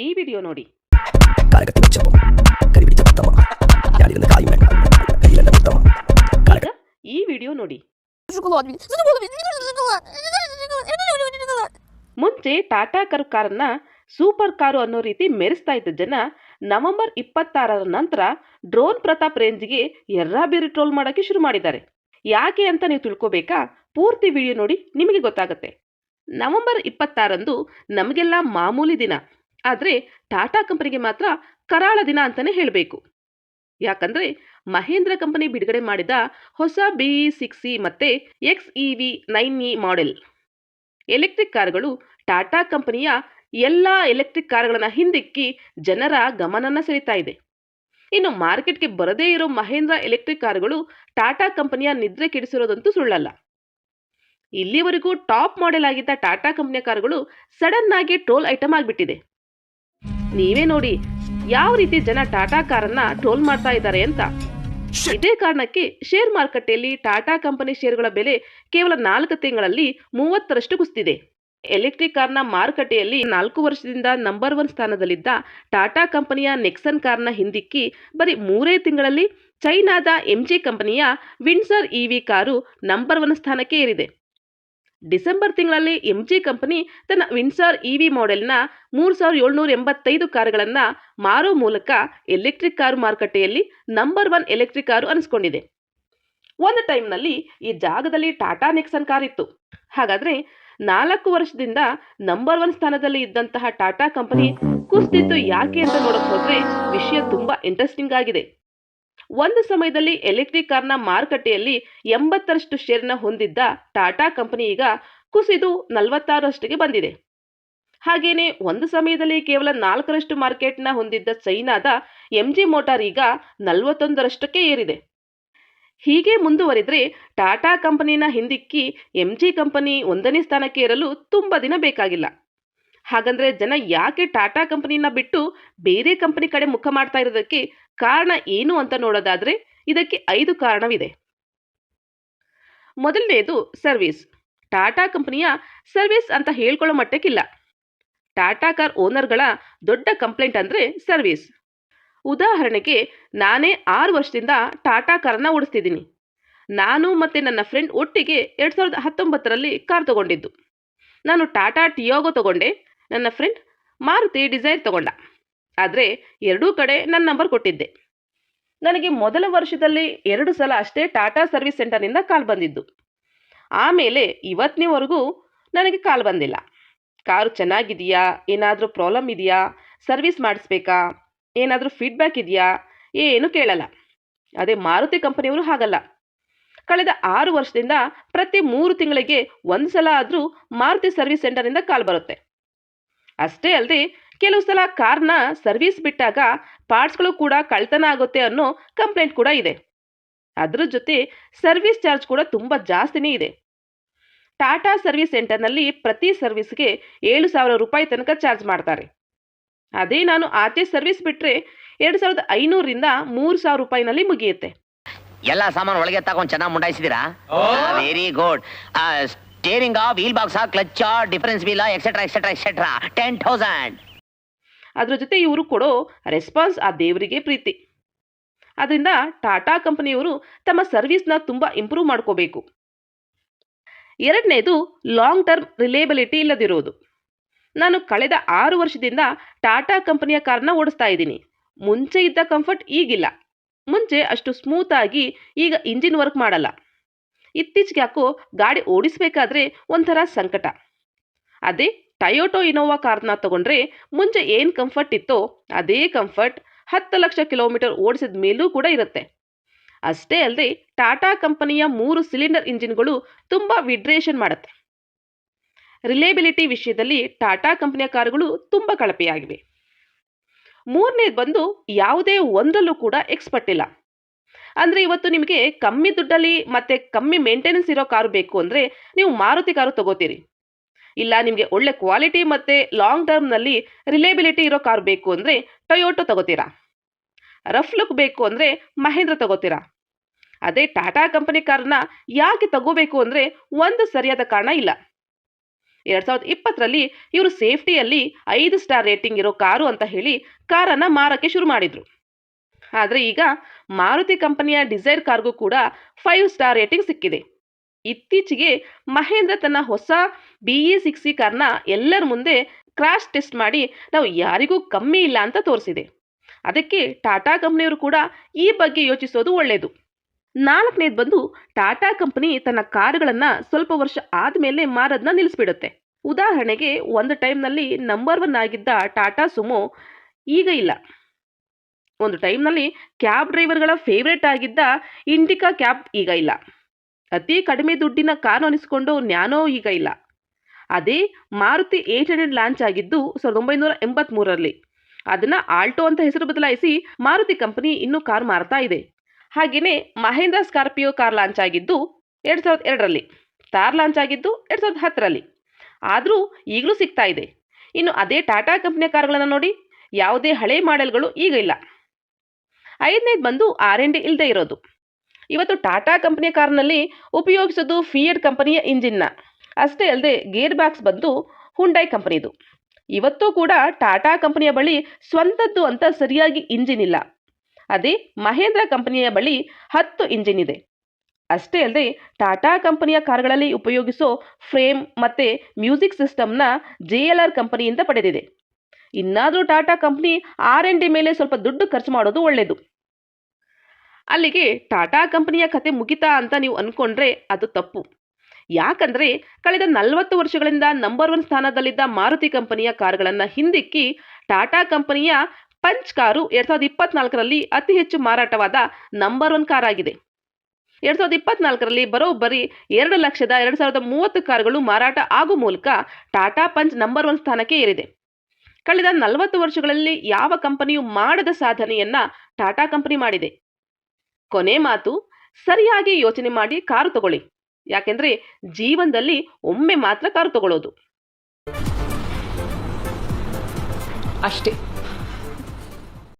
ಈ ವಿಡಿಯೋ ನೋಡಿ. ಕಾಲಗತಿ ಮುಚ್ಚವು ಕರಿಬಿಡಿತ ಉತ್ತಮ ಯಾರಿರಿಂದ ಕಾಯಿ ಮೇಲೆ ಕೈಲೆಲ್ಲ ಉತ್ತಮ ಈಗ ಈ ವಿಡಿಯೋ ನೋಡಿ. ಮುಂಚೆ ಟಾಟಾ ಕಾರನ್ನ ಸೂಪರ್ ಕಾರು ಅನ್ನೋ ರೀತಿ ಮೆರೆಸ್ತಾ ಇದ್ದ ಜನ ನವೆಂಬರ್ 26ರ ನಂತರ ಡ್ರೋನ್ ಪ್ರತಾಪ್ ರೇಂಜ್ಗೆ ಎರ್ರಾಬಿರಿ ಟ್ರೋಲ್ ಮಾಡೋಕ್ಕೆ ಶುರು ಮಾಡಿದ್ದಾರೆ. ಯಾಕೆ ಅಂತ ನೀವು ತಿಳ್ಕೋಬೇಕಾ? ಪೂರ್ತಿ ವಿಡಿಯೋ ನೋಡಿ, ನಿಮಗೆ ಗೊತ್ತಾಗುತ್ತೆ. ನವೆಂಬರ್ 26ರಂದು ನಮಗೆಲ್ಲ ಮಾಮೂಲಿ ದಿನ, ಆದರೆ ಟಾಟಾ ಕಂಪನಿಗೆ ಮಾತ್ರ ಕರಾಳ ದಿನ ಅಂತಲೇ ಹೇಳಬೇಕು. ಯಾಕಂದರೆ ಮಹೇಂದ್ರ ಕಂಪನಿ ಬಿಡುಗಡೆ ಮಾಡಿದ ಹೊಸ BE6e ಮತ್ತು XEV9e ಮಾಡೆಲ್ ಎಲೆಕ್ಟ್ರಿಕ್ ಕಾರುಗಳು ಟಾಟಾ ಕಂಪನಿಯ ಎಲ್ಲ ಎಲೆಕ್ಟ್ರಿಕ್ ಕಾರುಗಳನ್ನು ಹಿಂದಿಕ್ಕಿ ಜನರ ಗಮನನ ಸೆಳೀತಾ ಇದೆ. ಇನ್ನು ಮಾರ್ಕೆಟ್ಗೆ ಬರದೇ ಇರೋ ಮಹೇಂದ್ರ ಎಲೆಕ್ಟ್ರಿಕ್ ಕಾರುಗಳು ಟಾಟಾ ಕಂಪನಿಯ ನಿದ್ರೆ ಕೆಡಿಸಿರೋದಂತೂ ಸುಳ್ಳಲ್ಲ. ಇಲ್ಲಿವರೆಗೂ ಟಾಪ್ ಮಾಡೆಲ್ ಆಗಿದ್ದ ಟಾಟಾ ಕಂಪನಿಯ ಕಾರುಗಳು ಸಡನ್ ಆಗಿ ಟ್ರೋಲ್ ಐಟಮ್ ಆಗಿಬಿಟ್ಟಿದೆ. ನೀವೇ ನೋಡಿ ಯಾವ ರೀತಿ ಜನ ಟಾಟಾ ಕಾರನ್ನ ಟ್ರೋಲ್ ಮಾಡ್ತಾ ಇದ್ದಾರೆ ಅಂತ. ಇದೇ ಕಾರಣಕ್ಕೆ ಶೇರ್ ಮಾರುಕಟ್ಟೆಯಲ್ಲಿ ಟಾಟಾ ಕಂಪನಿ ಶೇರುಗಳ ಬೆಲೆ ಕೇವಲ 4 ತಿಂಗಳಲ್ಲಿ 30ರಷ್ಟು ಕುಸಿದಿದೆ. ಎಲೆಕ್ಟ್ರಿಕ್ ಕಾರ್ನ ಮಾರುಕಟ್ಟೆಯಲ್ಲಿ 4 ವರ್ಷದಿಂದ ನಂಬರ್ 1 ಸ್ಥಾನದಲ್ಲಿದ್ದ ಟಾಟಾ ಕಂಪನಿಯ ನೆಕ್ಸನ್ ಕಾರ್ನ ಹಿಂದಿಕ್ಕಿ ಬರೀ 3 ತಿಂಗಳಲ್ಲಿ ಚೈನಾದ MG ಕಂಪನಿಯ ವಿಂಡ್ಸರ್ EV ಕಾರು ನಂಬರ್ 1 ಸ್ಥಾನಕ್ಕೆ ಏರಿದೆ. ಡಿಸೆಂಬರ್ ತಿಂಗಳಲ್ಲಿ MG ಕಂಪನಿ ತನ್ನ ವಿಂಡ್ಸರ್ EV ಮಾಡೆಲ್ನ 3785 ಕಾರುಗಳನ್ನು ಮಾರೋ ಮೂಲಕ ಎಲೆಕ್ಟ್ರಿಕ್ ಕಾರು ಮಾರುಕಟ್ಟೆಯಲ್ಲಿ ನಂಬರ್ 1 ಎಲೆಕ್ಟ್ರಿಕ್ ಕಾರು ಅನಿಸ್ಕೊಂಡಿದೆ. ಒಂದು ಟೈಮ್ನಲ್ಲಿ ಈ ಜಾಗದಲ್ಲಿ ಟಾಟಾ ನೆಕ್ಸನ್ ಕಾರ್ ಇತ್ತು. ಹಾಗಾದರೆ 4 ವರ್ಷದಿಂದ ನಂಬರ್ 1 ಸ್ಥಾನದಲ್ಲಿ ಇದ್ದಂತಹ ಟಾಟಾ ಕಂಪನಿ ಕುಸಿದಿತ್ತು ಯಾಕೆ ಅಂತ ನೋಡೋಕೆ ಹೋದರೆ ವಿಷಯ ತುಂಬ ಇಂಟ್ರೆಸ್ಟಿಂಗ್ ಆಗಿದೆ. ಒಂದು ಸಮಯದಲ್ಲಿ ಎಲೆಕ್ಟ್ರಿಕ್ ಕಾರ್ನ ಮಾರುಕಟ್ಟೆಯಲ್ಲಿ 80ರಷ್ಟು ಶೇರ್ನ ಹೊಂದಿದ್ದ ಟಾಟಾ ಕಂಪನಿ ಈಗ ಕುಸಿದು 46ರಷ್ಟಿಗೆ ಬಂದಿದೆ. ಹಾಗೇನೆ ಒಂದು ಸಮಯದಲ್ಲಿ ಕೇವಲ 4ರಷ್ಟು ಮಾರ್ಕೆಟ್ನ ಹೊಂದಿದ್ದ ಚೈನಾದ MG ಮೋಟಾರ್ ಈಗ 41ರಷ್ಟಕ್ಕೆ ಏರಿದೆ. ಹೀಗೆ ಮುಂದುವರಿದರೆ ಟಾಟಾ ಕಂಪನಿನ ಹಿಂದಿಕ್ಕಿ MG ಕಂಪನಿ 1ನೇ ಸ್ಥಾನಕ್ಕೆ ಏರಲು ತುಂಬ ದಿನ ಬೇಕಾಗಿಲ್ಲ. ಹಾಗಂದ್ರೆ ಜನ ಯಾಕೆ ಟಾಟಾ ಕಂಪನಿನ ಬಿಟ್ಟು ಬೇರೆ ಕಂಪನಿ ಕಡೆ ಮುಖ ಮಾಡ್ತಾ ಇರೋದಕ್ಕೆ ಕಾರಣ ಏನು ಅಂತ ನೋಡೋದಾದ್ರೆ ಇದಕ್ಕೆ 5 ಕಾರಣವಿದೆ. ಮೊದಲನೇದು ಸರ್ವಿಸ್. ಟಾಟಾ ಕಂಪನಿಯ ಸರ್ವಿಸ್ ಅಂತ ಹೇಳ್ಕೊಳ್ಳೋ ಮಟ್ಟಕ್ಕಿಲ್ಲ. ಟಾಟಾ ಕಾರ್ ಓನರ್ಗಳ ದೊಡ್ಡ ಕಂಪ್ಲೇಂಟ್ ಅಂದರೆ ಸರ್ವಿಸ್. ಉದಾಹರಣೆಗೆ ನಾನೇ 6 ವರ್ಷದಿಂದ ಟಾಟಾ ಕಾರನ್ನ ಓಡಿಸ್ತಿದ್ದೀನಿ. ನಾನು ಮತ್ತು ನನ್ನ ಫ್ರೆಂಡ್ ಒಟ್ಟಿಗೆ 2019ರಲ್ಲಿ ಕಾರ್ ತಗೊಂಡಿದ್ದು. ನಾನು ಟಾಟಾ ಟಿಯಾಗೋ ತಗೊಂಡೆ, ನನ್ನ ಫ್ರೆಂಡ್ ಮಾರುತಿ ಡಿಸೈರ್ ತಗೊಂಡ. ಆದರೆ ಎರಡೂ ಕಡೆ ನನ್ನ ನಂಬರ್ ಕೊಟ್ಟಿದ್ದೆ. ನನಗೆ ಮೊದಲ ವರ್ಷದಲ್ಲಿ 2 ಸಲ ಅಷ್ಟೇ ಟಾಟಾ ಸರ್ವಿಸ್ ಸೆಂಟರ್ನಿಂದ ಕಾಲ್ ಬಂದಿದ್ದು. ಆಮೇಲೆ ಇವತ್ತಿನವರೆಗೂ ನನಗೆ ಕಾಲ್ ಬಂದಿಲ್ಲ. ಕಾರು ಚೆನ್ನಾಗಿದೆಯಾ, ಏನಾದರೂ ಪ್ರಾಬ್ಲಮ್ ಇದೆಯಾ, ಸರ್ವಿಸ್ ಮಾಡಿಸ್ಬೇಕಾ, ಏನಾದರೂ ಫೀಡ್ಬ್ಯಾಕ್ ಇದೆಯಾ, ಏನು ಕೇಳಲ್ಲ. ಅದೇ ಮಾರುತಿ ಕಂಪನಿಯವರು ಹಾಗಲ್ಲ. ಕಳೆದ 6 ವರ್ಷದಿಂದ ಪ್ರತಿ 3 ತಿಂಗಳಿಗೆ 1 ಸಲ ಆದರೂ ಮಾರುತಿ ಸರ್ವಿಸ್ ಸೆಂಟರ್ನಿಂದ ಕಾಲ್ ಬರುತ್ತೆ. ಅಷ್ಟೇ ಅಲ್ಲದೆ ಕೆಲವು ಸಲ ಕಾರ್ನ ಸರ್ವಿಸ್ ಬಿಟ್ಟಾಗ ಪಾರ್ಟ್ಸ್ಗಳು ಕೂಡ ಕಳ್ತನ ಆಗುತ್ತೆ ಅನ್ನೋ ಕಂಪ್ಲೇಂಟ್ ಕೂಡ ಇದೆ. ಅದರ ಜೊತೆ ಸರ್ವಿಸ್ ಚಾರ್ಜ್ ಕೂಡ ತುಂಬ ಜಾಸ್ತಿನೇ ಇದೆ. ಟಾಟಾ ಸರ್ವಿಸ್ ಸೆಂಟರ್ನಲ್ಲಿ ಪ್ರತಿ ಸರ್ವಿಸ್ಗೆ 7,000 ರೂಪಾಯಿ ತನಕ ಚಾರ್ಜ್ ಮಾಡ್ತಾರೆ. ಅದೇ ನಾನು ಆಚೆ ಸರ್ವಿಸ್ ಬಿಟ್ಟರೆ 2,500ರಿಂದ 3,000 ರೂಪಾಯಿನಲ್ಲಿ ಮುಗಿಯುತ್ತೆ. ಎಲ್ಲ ಸಾಮಾನು ಒಳಗೆ ತಗೊಂಡು ಚೆನ್ನಾಗಿ ಮುಂಡಾಯಿಸಿದಿರಾ? Very good. Steering, wheel box, clutch, difference wheel, etcetera etcetera etcetera 10,000. ಅದ್ರ ಜೊತೆ ಇವರು ಕೊಡೋ ರೆಸ್ಪಾನ್ಸ್ ಆ ದೇವರಿಗೆ ಪ್ರೀತಿ. ಅದರಿಂದ ಟಾಟಾ ಕಂಪನಿಯವರು ತಮ್ಮ ಸರ್ವಿಸ್ನ ತುಂಬ ಇಂಪ್ರೂವ್ ಮಾಡ್ಕೋಬೇಕು. ಎರಡನೇದು ಲಾಂಗ್ ಟರ್ಮ್ ರಿಲೇಬಿಲಿಟಿ ಇಲ್ಲದಿರೋದು. ನಾನು ಕಳೆದ 6 ವರ್ಷದಿಂದ ಟಾಟಾ ಕಂಪನಿಯ ಕಾರ್ನ ಓಡಿಸ್ತಾ ಇದ್ದೀನಿ. ಮುಂಚೆ ಇದ್ದ ಕಂಫರ್ಟ್ ಈಗಿಲ್ಲ. ಮುಂಚೆ ಅಷ್ಟು ಸ್ಮೂತಾಗಿ ಈಗ ಇಂಜಿನ್ ವರ್ಕ್ ಮಾಡಲ್ಲ. ಇತ್ತೀಚೆಗೆ ಯಾಕೋ ಗಾಡಿ ಓಡಿಸಬೇಕಾದ್ರೆ ಒಂಥರ ಸಂಕಟ. ಅದೇ ಟೊಯೋಟಾ ಇನೋವಾ ಕಾರ್ನ ತಗೊಂಡ್ರೆ ಮುಂಚೆ ಏನು ಕಂಫರ್ಟ್ ಇತ್ತೋ ಅದೇ ಕಂಫರ್ಟ್ 10 ಲಕ್ಷ ಕಿಲೋಮೀಟರ್ ಓಡಿಸಿದ ಮೇಲೂ ಕೂಡ ಇರುತ್ತೆ. ಅಷ್ಟೇ ಅಲ್ಲದೆ ಟಾಟಾ ಕಂಪನಿಯ 3 ಸಿಲಿಂಡರ್ ಇಂಜಿನ್ಗಳು ತುಂಬ ವಿಬ್ರೇಷನ್ ಮಾಡುತ್ತೆ. ರಿಲೇಬಿಲಿಟಿ ವಿಷಯದಲ್ಲಿ ಟಾಟಾ ಕಂಪನಿಯ ಕಾರುಗಳು ತುಂಬ ಕಳಪೆಯಾಗಿವೆ. ಮೂರನೇದು ಬಂದು ಯಾವುದೇ ಒಂದರಲ್ಲೂ ಕೂಡ ಎಕ್ಸ್ಪರ್ಟ್ ಇಲ್ಲ. ಅಂದರೆ ಇವತ್ತು ನಿಮಗೆ ಕಮ್ಮಿ ದುಡ್ಡಲ್ಲಿ ಮತ್ತು ಕಮ್ಮಿ ಮೇಂಟೆನೆನ್ಸ್ ಇರೋ ಕಾರು ಬೇಕು ಅಂದರೆ ನೀವು ಮಾರುತಿ ಕಾರು ತಗೋತೀರಿ. ಇಲ್ಲ ನಿಮಗೆ ಒಳ್ಳೆ ಕ್ವಾಲಿಟಿ ಮತ್ತು ಲಾಂಗ್ ಟರ್ಮ್ನಲ್ಲಿ ರಿಲೇಬಿಲಿಟಿ ಇರೋ ಕಾರು ಬೇಕು ಅಂದರೆ ಟೊಯೋಟೋ ತಗೋತೀರಾ. ರಫ್ ಲುಕ್ ಬೇಕು ಅಂದರೆ ಮಹೇಂದ್ರ ತಗೋತೀರಾ. ಅದೇ ಟಾಟಾ ಕಂಪನಿ ಕಾರನ್ನ ಯಾಕೆ ತಗೋಬೇಕು ಅಂದರೆ ಒಂದು ಸರಿಯಾದ ಕಾರಣ ಇಲ್ಲ. 2020ರಲ್ಲಿ ಇವರು ಸೇಫ್ಟಿಯಲ್ಲಿ 5 ಸ್ಟಾರ್ ರೇಟಿಂಗ್ ಇರೋ ಕಾರು ಅಂತ ಹೇಳಿ ಕಾರನ್ನು ಮಾರಕ್ಕೆ ಶುರು ಮಾಡಿದ್ರು. ಆದರೆ ಈಗ ಮಾರುತಿ ಕಂಪನಿಯ ಡಿಸೈರ್ ಕಾರ್ಗೂ ಕೂಡ 5 ಸ್ಟಾರ್ ರೇಟಿಂಗ್ ಸಿಕ್ಕಿದೆ. ಇತ್ತೀಚೆಗೆ ಮಹೇಂದ್ರ ತನ್ನ ಹೊಸ BE60 ಕಾರ್ನ ಎಲ್ಲರ ಮುಂದೆ ಕ್ರಾಶ್ ಟೆಸ್ಟ್ ಮಾಡಿ ನಾವು ಯಾರಿಗೂ ಕಮ್ಮಿ ಇಲ್ಲ ಅಂತ ತೋರಿಸಿದೆ. ಅದಕ್ಕೆ ಟಾಟಾ ಕಂಪನಿಯವರು ಕೂಡ ಈ ಬಗ್ಗೆ ಯೋಚಿಸೋದು ಒಳ್ಳೆಯದು. 4ನೇದು ಬಂದು ಟಾಟಾ ಕಂಪನಿ ತನ್ನ ಕಾರುಗಳನ್ನು ಸ್ವಲ್ಪ ವರ್ಷ ಆದಮೇಲೆ ಮಾರೋದನ್ನ ನಿಲ್ಲಿಸ್ಬಿಡುತ್ತೆ. ಉದಾಹರಣೆಗೆ ಒಂದು ಟೈಮ್ನಲ್ಲಿ ನಂಬರ್ 1 ಆಗಿದ್ದ ಟಾಟಾ ಸುಮೋ ಈಗ ಇಲ್ಲ. ಒಂದು ಟೈಮ್ನಲ್ಲಿ ಕ್ಯಾಬ್ ಡ್ರೈವರ್ಗಳ ಫೇವ್ರೇಟ್ ಆಗಿದ್ದ ಇಂಡಿಕಾ ಕ್ಯಾಬ್ ಈಗ ಇಲ್ಲ. ಅತಿ ಕಡಿಮೆ ದುಡ್ಡಿನ ಕಾರು ಅನಿಸ್ಕೊಂಡು ನ್ಯಾನೋ ಈಗ ಇಲ್ಲ. ಅದೇ ಮಾರುತಿ 800 ಲಾಂಚ್ ಆಗಿದ್ದು 1983ರಲ್ಲಿ. ಅದನ್ನು ಆಲ್ಟೋ ಅಂತ ಹೆಸರು ಬದಲಾಯಿಸಿ ಮಾರುತಿ ಕಂಪನಿ ಇನ್ನೂ ಕಾರು ಮಾರ್ತಾ ಇದೆ. ಹಾಗೆಯೇ ಮಹೇಂದ್ರ ಸ್ಕಾರ್ಪಿಯೋ ಕಾರ್ ಲಾಂಚ್ ಆಗಿದ್ದು 2002ರಲ್ಲಿ, ಥಾರ್ ಲಾಂಚ್ ಆಗಿದ್ದು 2010ರಲ್ಲಿ. ಆದರೂ ಈಗಲೂ ಸಿಗ್ತಾ ಇದೆ. ಇನ್ನು ಅದೇ ಟಾಟಾ ಕಂಪನಿಯ ಕಾರುಗಳನ್ನು ನೋಡಿ, ಯಾವುದೇ ಹಳೆ ಮಾಡೆಲ್ಗಳು ಈಗ ಇಲ್ಲ. 5ನೇದು ಬಂದು R&D ಇಲ್ಲದೆ ಇರೋದು. ಇವತ್ತು ಟಾಟಾ ಕಂಪನಿಯ ಕಾರ್ನಲ್ಲಿ ಉಪಯೋಗಿಸೋದು ಫಿಯಟ್ ಕಂಪನಿಯ ಇಂಜಿನ್ನ. ಅಷ್ಟೇ ಅಲ್ಲದೆ ಗೇರ್ ಬಾಕ್ಸ್ ಬಂದು ಹುಂಡೈ ಕಂಪನಿದು. ಇವತ್ತೂ ಕೂಡ ಟಾಟಾ ಕಂಪನಿಯ ಬಳಿ ಸ್ವಂತದ್ದು ಅಂತ ಸರಿಯಾಗಿ ಇಂಜಿನ್ ಇಲ್ಲ. ಅದೇ ಮಹೇಂದ್ರ ಕಂಪನಿಯ ಬಳಿ 10 ಇಂಜಿನ್ ಇದೆ. ಅಷ್ಟೇ ಅಲ್ಲದೆ ಟಾಟಾ ಕಂಪನಿಯ ಕಾರುಗಳಲ್ಲಿ ಉಪಯೋಗಿಸೋ ಫ್ರೇಮ್ ಮತ್ತು ಮ್ಯೂಸಿಕ್ ಸಿಸ್ಟಮ್ನ JLR ಕಂಪನಿಯಿಂದ ಪಡೆದಿದೆ. ಇನ್ನಾದರೂ ಟಾಟಾ ಕಂಪನಿ R&D ಮೇಲೆ ಸ್ವಲ್ಪ ದುಡ್ಡು ಖರ್ಚು ಮಾಡೋದು ಒಳ್ಳೆಯದು. ಅಲ್ಲಿಗೆ ಟಾಟಾ ಕಂಪನಿಯ ಕತೆ ಮುಗಿತಾ ಅಂತ ನೀವು ಅಂದ್ಕೊಂಡ್ರೆ ಅದು ತಪ್ಪು. ಯಾಕಂದರೆ ಕಳೆದ 40 ವರ್ಷಗಳಿಂದ ನಂಬರ್ 1 ಸ್ಥಾನದಲ್ಲಿದ್ದ ಮಾರುತಿ ಕಂಪನಿಯ ಕಾರುಗಳನ್ನು ಹಿಂದಿಕ್ಕಿ ಟಾಟಾ ಕಂಪನಿಯ ಪಂಚ್ ಕಾರು 2024ರಲ್ಲಿ ಅತಿ ಹೆಚ್ಚು ಮಾರಾಟವಾದ ನಂಬರ್ 1 ಕಾರಾಗಿದೆ. 2024ರಲ್ಲಿ ಬರೋಬ್ಬರಿ 2,02,030 ಕಾರುಗಳು ಮಾರಾಟ ಆಗೋ ಮೂಲಕ ಟಾಟಾ ಪಂಚ್ ನಂಬರ್ 1 ಸ್ಥಾನಕ್ಕೆ ಏರಿದೆ. ಕಳೆದ 40 ವರ್ಷಗಳಲ್ಲಿ ಯಾವ ಕಂಪನಿಯೂ ಮಾಡದ ಸಾಧನೆಯನ್ನ ಟಾಟಾ ಕಂಪನಿ ಮಾಡಿದೆ. ಕೊನೆ ಮಾತು, ಸರಿಯಾಗಿ ಯೋಚನೆ ಮಾಡಿ ಕಾರು ತಗೊಳ್ಳಿ. ಯಾಕೆಂದರೆ ಜೀವನದಲ್ಲಿ ಒಮ್ಮೆ ಮಾತ್ರ ಕಾರು ತಗೊಳ್ಳೋದು. ಅಷ್ಟೇ.